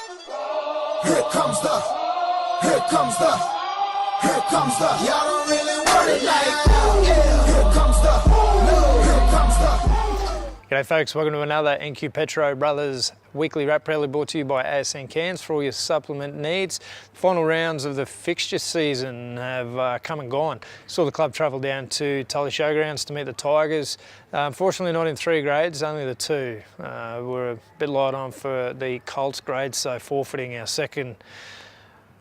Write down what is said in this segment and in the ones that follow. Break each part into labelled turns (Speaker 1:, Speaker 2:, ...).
Speaker 1: y'all don't really want it like that. Yeah. Here comes the, no, here comes the.
Speaker 2: G'day folks, welcome to another NQ Petro Brothers weekly wrap, proudly brought to you by ASN Cairns for all your supplement needs. Final rounds of the fixture season have come and gone. Saw the club travel down to Tully Showgrounds to meet the Tigers. Unfortunately not in 3 grades, only the 2. We're a bit light on for the Colts grades, so forfeiting our second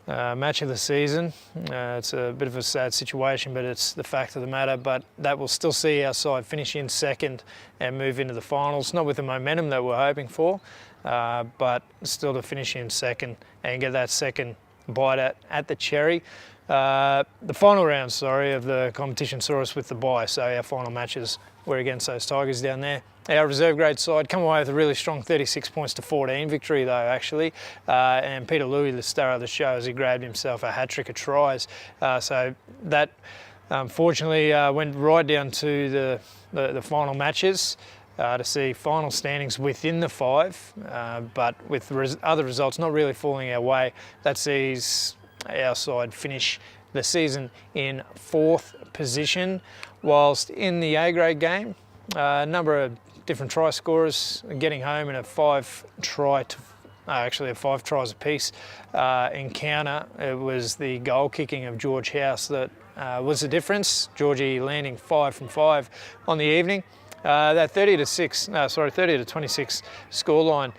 Speaker 2: match of the season. It's a bit of a sad situation, but it's the fact of the matter. But that will still see our side finish in second and move into the finals. Not with the momentum that we're hoping for, but still to finish in second and get that second bite at the cherry. The final round, of the competition saw us with the bye, so our final matches were against those Tigers down there. Our reserve grade side come away with a really strong 36 points to 14 victory though, actually. And Peter Louis, the star of the show, as he grabbed himself a hat-trick of tries. So that unfortunately went right down to the final matches to see final standings within the 5, but with other results not really falling our way. That sees our side finish the season in 4th position, whilst in the A grade game, a number of different try scorers getting home in a 5 tries apiece encounter. It was the goal kicking of George House that was the difference. Georgie landing 5 from 5 on the evening. That 30 to 26 scoreline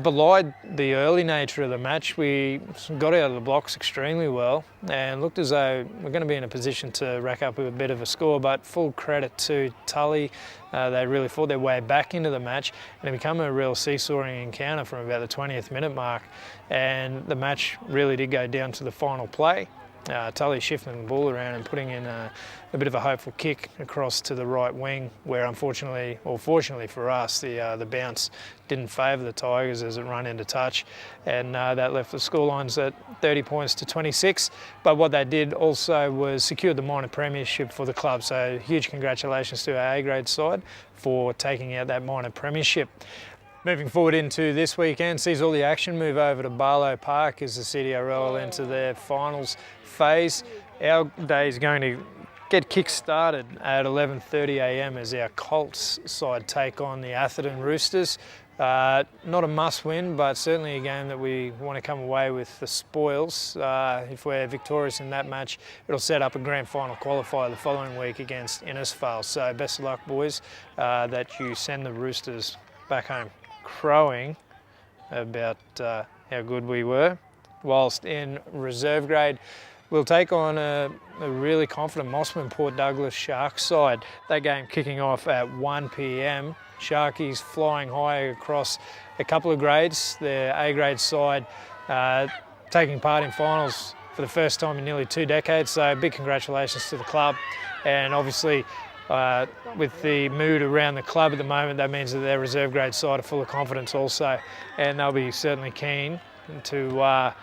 Speaker 2: belied the early nature of the match. We got out of the blocks extremely well and looked as though we're going to be in a position to rack up a bit of a score, but full credit to Tully. They really fought their way back into the match and it became a real seesawing encounter from about the 20th minute mark, and the match really did go down to the final play. Tully shifting the ball around and putting in a bit of a hopeful kick across to the right wing, where unfortunately, or fortunately for us, the bounce didn't favour the Tigers as it run into touch, and that left the scorelines at 30 points to 26. But what they did also was secure the minor premiership for the club, so huge congratulations to our A grade side for taking out that minor premiership. Moving forward into this weekend sees all the action move over to Barlow Park as the CDRL enter their finals phase. Our day is going to get kick-started at 11:30 a.m. as our Colts side take on the Atherton Roosters. Not a must-win, but certainly a game that we want to come away with the spoils. If we're victorious in that match, it'll set up a grand final qualifier the following week against Innisfail. So best of luck, boys, that you send the Roosters back home crowing about how good we were. Whilst in reserve grade, we'll take on a really confident Mossman Port Douglas Sharks side. That game kicking off at 1 p.m. Sharkies flying high across a couple of grades. Their A grade side taking part in finals for the first time in nearly 2 decades. So big congratulations to the club, and obviously with the mood around the club at the moment, that means that their reserve grade side are full of confidence also, and they'll be certainly keen to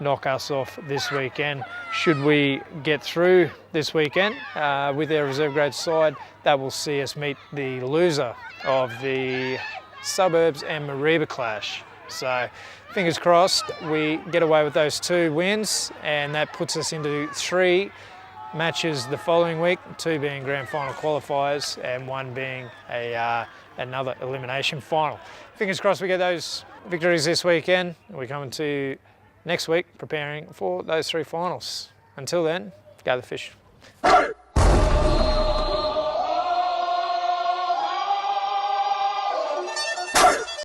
Speaker 2: knock us off this weekend. Should we get through this weekend with our reserve grade side, that will see us meet the loser of the Suburbs and Mareeba clash. So fingers crossed we get away with those 2 wins, and that puts us into 3 matches the following week, 2 being grand final qualifiers and 1 being another elimination final. Fingers crossed we get those victories this weekend. We're coming to next week preparing for those 3 finals. Until then, go the fish.